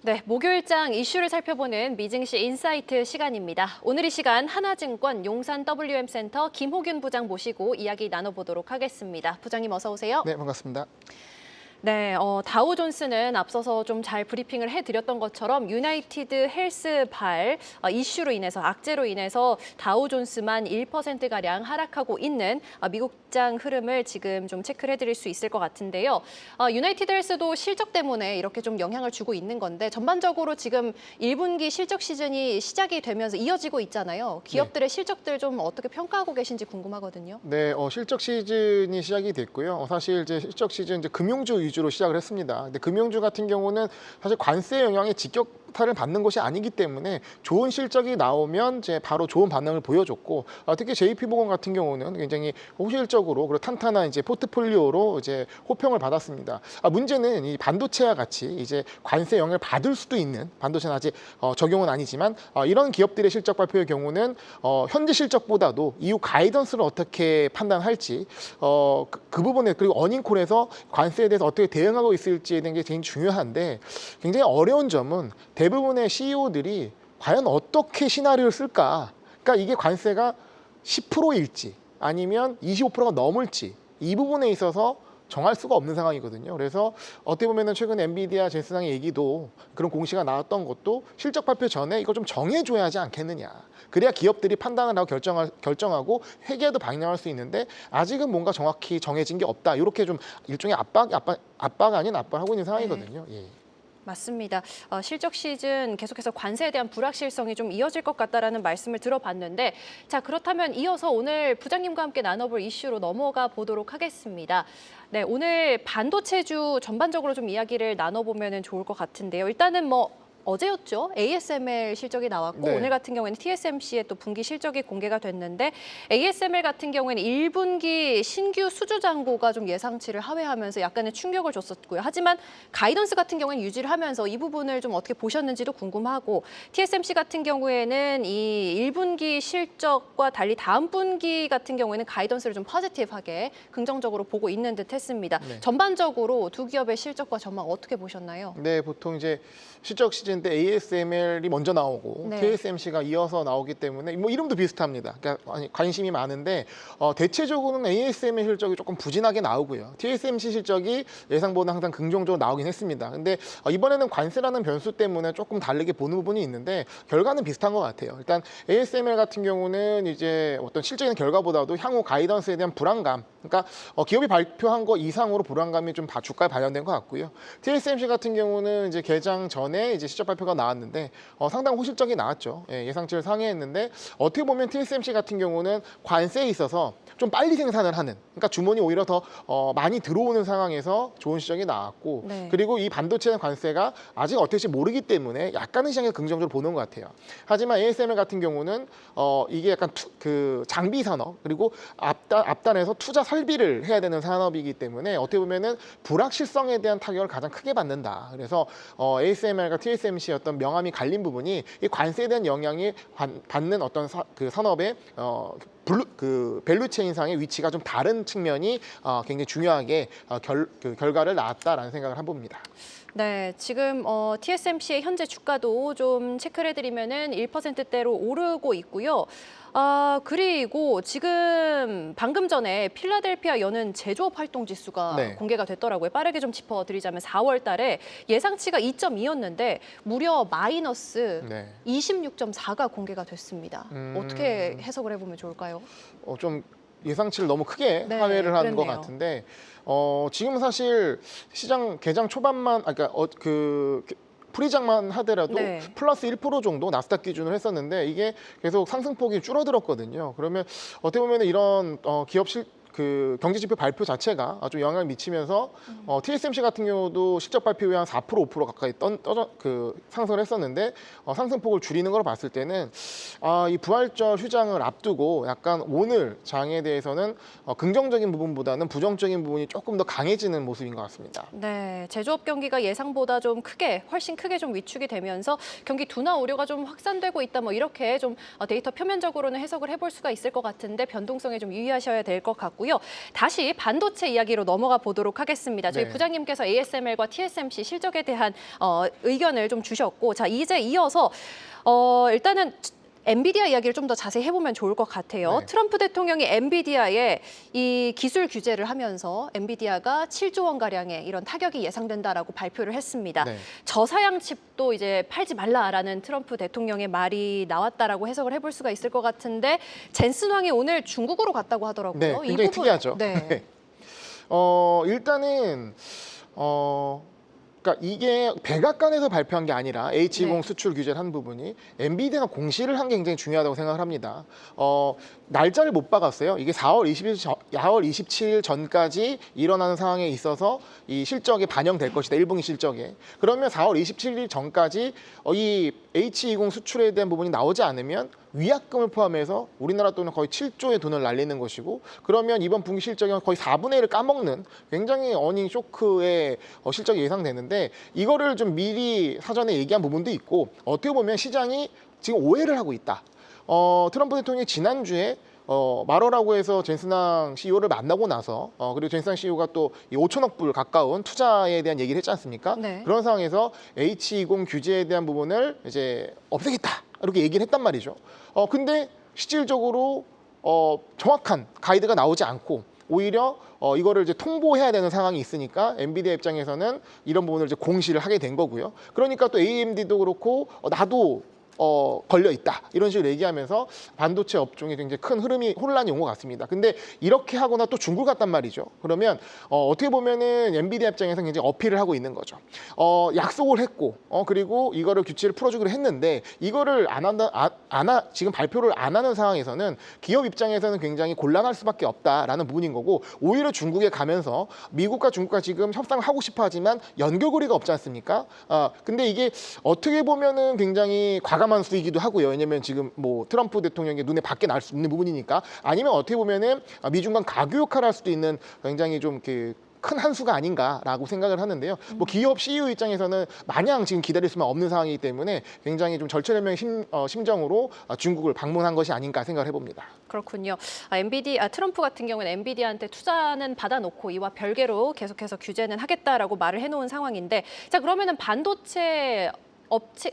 네, 목요일장 이슈를 살펴보는 미증시 인사이트 시간입니다. 오늘 이 시간 하나증권 용산 WM센터 김호균 부장 모시고 이야기 나눠보도록 하겠습니다. 부장님 어서 오세요. 네, 반갑습니다. 네, 다우존스는 앞서서 좀 잘 브리핑을 해드렸던 것처럼 유나이티드 헬스발 이슈로 인해서 악재로 인해서 다우존스만 1%가량 하락하고 있는 미국장 흐름을 지금 좀 체크를 해드릴 수 있을 것 같은데요. 유나이티드 헬스도 실적 때문에 이렇게 좀 영향을 주고 있는 건데 전반적으로 지금 1분기 실적 시즌이 시작이 되면서 이어지고 있잖아요. 기업들의 실적들 좀 어떻게 평가하고 계신지 궁금하거든요. 네, 실적 시즌이 시작이 됐고요. 사실 이제 실적 시즌 이제 금융주 위주로 시작을 했습니다. 근데 금융주 같은 경우는 사실 관세 영향에 직격탄을 받는 것이 아니기 때문에 좋은 실적이 나오면 이제 바로 좋은 반응을 보여줬고, 특히 JP모건 같은 경우는 굉장히 호실적으로 그리고 탄탄한 이제 포트폴리오로 이제 호평을 받았습니다. 문제는 이 반도체와 같이 이제 관세 영향을 받을 수도 있는, 반도체는 아직 적용은 아니지만 이런 기업들의 실적 발표의 경우는 현재 실적보다도 이후 가이던스를 어떻게 판단할지 그 부분에, 그리고 어닝콜에서 관세에 대해서 어떻게 대응하고 있을지에 대한 게 굉장히 중요한데, 굉장히 어려운 점은 대부분의 CEO들이 과연 어떻게 시나리오를 쓸까? 그러니까 이게 관세가 10%일지 아니면 25%가 넘을지 이 부분에 있어서 정할 수가 없는 상황이거든요. 그래서 어떻게 보면 최근 엔비디아 제스상의 얘기도, 그런 공시가 나왔던 것도 실적 발표 전에 이걸 좀 정해줘야 하지 않겠느냐. 그래야 기업들이 판단을 하고 결정하고 회계에도 반영할 수 있는데 아직은 뭔가 정확히 정해진 게 없다. 이렇게 좀 일종의 압박 아닌 압박을 하고 있는 상황이거든요. 예. 맞습니다. 실적 시즌 계속해서 관세에 대한 불확실성이 좀 이어질 것 같다라는 말씀을 들어봤는데, 자 그렇다면 이어서 오늘 부장님과 함께 나눠볼 이슈로 넘어가 보도록 하겠습니다. 네, 오늘 반도체주 전반적으로 좀 이야기를 나눠보면 좋을 것 같은데요. 일단은 어제였죠. ASML 실적이 나왔고, 네. 오늘 같은 경우에는 TSMC의 또 분기 실적이 공개가 됐는데, ASML 같은 경우에는 1분기 신규 수주 잔고가 좀 예상치를 하회하면서 약간의 충격을 줬었고요. 하지만 가이던스 같은 경우에는 유지를 하면서 이 부분을 좀 어떻게 보셨는지도 궁금하고, TSMC 같은 경우에는 이 1분기 실적과 달리 다음 분기 같은 경우에는 가이던스를 좀 포지티브하게 긍정적으로 보고 있는 듯 했습니다. 네. 전반적으로 두 기업의 실적과 전망 어떻게 보셨나요? 네, 보통 이제 실적 시즌 때 ASML이 먼저 나오고 네. TSMC가 이어서 나오기 때문에 이름도 비슷합니다. 그러니까 관심이 많은데 대체적으로는 ASML 실적이 조금 부진하게 나오고요. TSMC 실적이 예상보다 항상 긍정적으로 나오긴 했습니다. 근데 이번에는 관세라는 변수 때문에 조금 다르게 보는 부분이 있는데 결과는 비슷한 것 같아요. 일단 ASML 같은 경우는 이제 어떤 실적인 결과보다도 향후 가이던스에 대한 불안감, 그러니까 기업이 발표한 거 이상으로 불안감이 좀 주가에 반영된 것 같고요. TSMC 같은 경우는 이제 개장 전에 이제 실적 발표가 나왔는데 상당히 호실적이 나왔죠. 예상치를 상회했는데 어떻게 보면 TSMC 같은 경우는 관세에 있어서 좀 빨리 생산을 하는, 그러니까 주문이 오히려 더 많이 들어오는 상황에서 좋은 실적이 나왔고, 네. 그리고 이 반도체 관세가 아직 어떻게 될지 모르기 때문에 약간은 시장에 긍정적으로 보는 것 같아요. 하지만 ASML 같은 경우는 이게 약간 그 장비 산업, 그리고 앞단에서 투자 설비를 해야 되는 산업이기 때문에 어떻게 보면은 불확실성에 대한 타격을 가장 크게 받는다. 그래서 ASML과 TSMC의 어떤 명암이 갈린 부분이 이 관세에 대한 영향이 받는 어떤 그 산업의 그 밸류체인상의 위치가 좀 다른 측면이 굉장히 중요하게 결과를 낳았다라는 생각을 해봅니다. 네, 지금 TSMC의 현재 주가도 좀 체크를 해드리면은 1%대로 오르고 있고요. 그리고 지금 방금 전에 필라델피아 여는 제조업 활동 지수가 네. 공개가 됐더라고요. 빠르게 좀 짚어드리자면 4월 달에 예상치가 2.2였는데 무려 마이너스 네. 26.4가 공개가 됐습니다. 어떻게 해석을 해보면 좋을까요? 좀 예상치를 너무 크게 네, 하회를 한 것 그랬네요. 같은데 지금 사실 시장 개장 초반만, 그러니까 프리장만 하더라도 네. 플러스 1% 정도 나스닥 기준으로 했었는데 이게 계속 상승폭이 줄어들었거든요. 그러면 어떻게 보면 이런 기업 그 경제지표 발표 자체가 아주 영향을 미치면서 TSMC 같은 경우도 실적 발표 후에 한 4%, 5% 가까이 상승을 했었는데 상승폭을 줄이는 걸 봤을 때는 이 부활절 휴장을 앞두고 약간 오늘 장에 대해서는 긍정적인 부분보다는 부정적인 부분이 조금 더 강해지는 모습인 것 같습니다. 네, 제조업 경기가 예상보다 좀 훨씬 크게 좀 위축이 되면서 경기 둔화 우려가 좀 확산되고 있다, 이렇게 좀 데이터 표면적으로는 해석을 해볼 수가 있을 것 같은데 변동성에 좀 유의하셔야 될 것 같고요. 하고요. 다시 반도체 이야기로 넘어가 보도록 하겠습니다. 저희 네. 부장님께서 ASML과 TSMC 실적에 대한 의견을 좀 주셨고, 자 이제 이어서 일단은 엔비디아 이야기를 좀 더 자세히 해보면 좋을 것 같아요. 네. 트럼프 대통령이 엔비디아에 이 기술 규제를 하면서 엔비디아가 7조 원 가량의 이런 타격이 예상된다라고 발표를 했습니다. 네. 저사양 칩도 이제 팔지 말라라는 트럼프 대통령의 말이 나왔다라고 해석을 해볼 수가 있을 것 같은데 젠슨 황이 오늘 중국으로 갔다고 하더라고요. 네, 이 굉장히 부분- 특이하죠. 네. 일단은 그러니까 이게 백악관에서 발표한 게 아니라 H20 네. 수출 규제를 한 부분이 엔비디아가 공시를 한 게 굉장히 중요하다고 생각을 합니다. 날짜를 못 박았어요. 이게 4월 27일 전까지 일어나는 상황에 있어서 이 실적에 반영될 것이다. 1분기 실적에. 그러면 4월 27일 전까지 이 H20 수출에 대한 부분이 나오지 않으면 위약금을 포함해서 우리나라 돈은 거의 7조의 돈을 날리는 것이고, 그러면 이번 분기 실적이 거의 4분의 1을 까먹는 굉장히 어닝 쇼크의 실적이 예상되는데, 이거를 좀 미리 사전에 얘기한 부분도 있고, 어떻게 보면 시장이 지금 오해를 하고 있다. 트럼프 대통령이 지난주에 말어라고 해서 젠슨항 CEO를 만나고 나서 그리고 젠슨항 CEO가 또 5천억 불 가까운 투자에 대한 얘기를 했지 않습니까? 네. 그런 상황에서 H20 규제에 대한 부분을 이제 없애겠다 이렇게 얘기를 했단 말이죠. 근데 실질적으로 정확한 가이드가 나오지 않고 오히려 이거를 이제 통보해야 되는 상황이 있으니까 엔비디아 입장에서는 이런 부분을 이제 공시를 하게 된 거고요. 그러니까 또 AMD도 그렇고 나도 걸려 있다 이런 식으로 얘기하면서 반도체 업종에 굉장히 큰 혼란이 온 것 같습니다. 근데 이렇게 하거나 또 중국 갔단 말이죠. 그러면 어떻게 보면은 엔비디아 입장에서 굉장히 어필을 하고 있는 거죠. 약속을 했고 그리고 이거를 규칙을 풀어주기로 했는데 이거를 지금 발표를 안 하는 상황에서는 기업 입장에서는 굉장히 곤란할 수밖에 없다라는 부분인 거고, 오히려 중국에 가면서 미국과 중국과 지금 협상을 하고 싶어 하지만 연결고리가 없지 않습니까? 근데 이게 어떻게 보면은 굉장히 과감한 수이기도 하고요. 왜냐면 지금 뭐 트럼프 대통령의 눈에 밖에 날 수 있는 부분이니까. 아니면 어떻게 보면은 미중 간 가교 역할을 할 수도 있는 굉장히 좀 큰 한 수가 아닌가라고 생각을 하는데요. 뭐 기업 CEO 입장에서는 마냥 지금 기다릴 수만 없는 상황이기 때문에 굉장히 좀 절체절명의 심정으로 중국을 방문한 것이 아닌가 생각을 해봅니다. 그렇군요. 트럼프 같은 경우는 엔비디아한테 투자는 받아놓고 이와 별개로 계속해서 규제는 하겠다라고 말을 해놓은 상황인데, 자 그러면은 반도체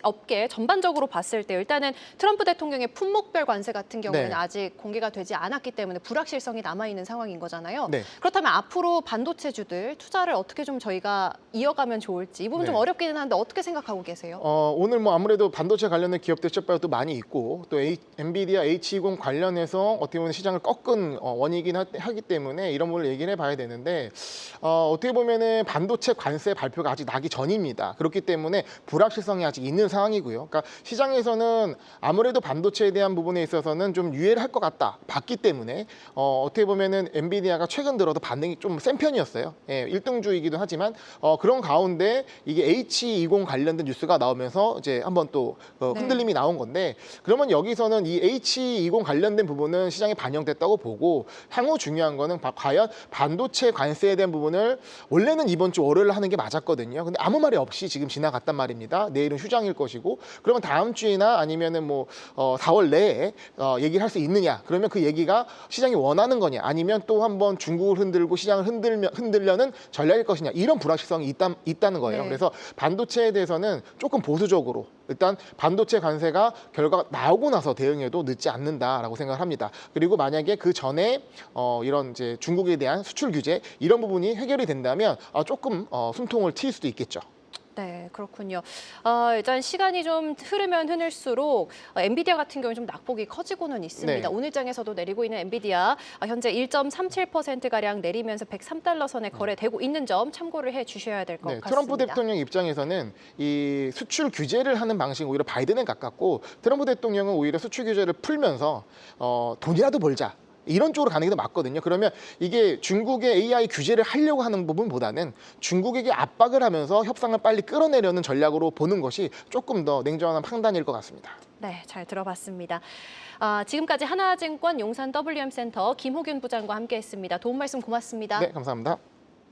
업계 전반적으로 봤을 때 일단은 트럼프 대통령의 품목별 관세 같은 경우는 네. 아직 공개가 되지 않았기 때문에 불확실성이 남아있는 상황인 거잖아요. 네. 그렇다면 앞으로 반도체주들 투자를 어떻게 좀 저희가 이어가면 좋을지 이 부분 좀 네. 어렵기는 한데 어떻게 생각하고 계세요? 오늘 뭐 아무래도 반도체 관련된 기업들 zet바도 많이 있고 또 엔비디아 H20 관련해서 어떻게 보면 시장을 꺾은 원이긴 하기 때문에 이런 부분을 얘기를 해봐야 되는데, 어떻게 보면은 반도체 관세 발표가 아직 나기 전입니다. 그렇기 때문에 불확실성이 아직 있는 상황이고요. 그러니까 시장에서는 아무래도 반도체에 대한 부분에 있어서는 좀 유예를 할 것 같다 봤기 때문에 어떻게 보면은 엔비디아가 최근 들어도 반응이 좀 센 편이었어요. 예, 1등주이기도 하지만 그런 가운데 이게 H20 관련된 뉴스가 나오면서 이제 한번 또 흔들림이 나온 건데, 그러면 여기서는 이 H20 관련된 부분은 시장에 반영됐다고 보고, 향후 중요한 거는 과연 반도체 관세에 대한 부분을 원래는 이번 주 월요일 하는 게 맞았거든요. 근데 아무 말이 없이 지금 지나갔단 말입니다. 내일은 휴장일 것이고, 그러면 다음 주이나 아니면은 뭐 4월 내에 얘기를 할 수 있느냐? 그러면 그 얘기가 시장이 원하는 거냐? 아니면 또 한번 중국을 흔들고 시장을 흔들려는 전략일 것이냐? 이런 불확실성이 있다는 거예요. 네. 그래서 반도체에 대해서는 조금 보수적으로 일단 반도체 관세가 결과가 나오고 나서 대응해도 늦지 않는다라고 생각을 합니다. 그리고 만약에 그 전에 이런 이제 중국에 대한 수출 규제 이런 부분이 해결이 된다면 조금 숨통을 트일 수도 있겠죠. 네, 그렇군요. 일단 시간이 좀 흐르면 흐를수록 엔비디아 같은 경우는 좀 낙폭이 커지고는 있습니다. 네. 오늘 장에서도 내리고 있는 엔비디아 현재 1.37%가량 내리면서 103달러 선에 거래되고 있는 점 참고를 해 주셔야 될 것 같습니다. 트럼프 대통령 입장에서는 이 수출 규제를 하는 방식이 오히려 바이든에 가깝고, 트럼프 대통령은 오히려 수출 규제를 풀면서 돈이라도 벌자. 이런 쪽으로 가는 게 더 맞거든요. 그러면 이게 중국의 AI 규제를 하려고 하는 부분보다는 중국에게 압박을 하면서 협상을 빨리 끌어내려는 전략으로 보는 것이 조금 더 냉정한 판단일 것 같습니다. 네, 잘 들어봤습니다. 지금까지 하나증권 용산 WM센터 김호균 부장과 함께했습니다. 도움 말씀 고맙습니다. 네, 감사합니다.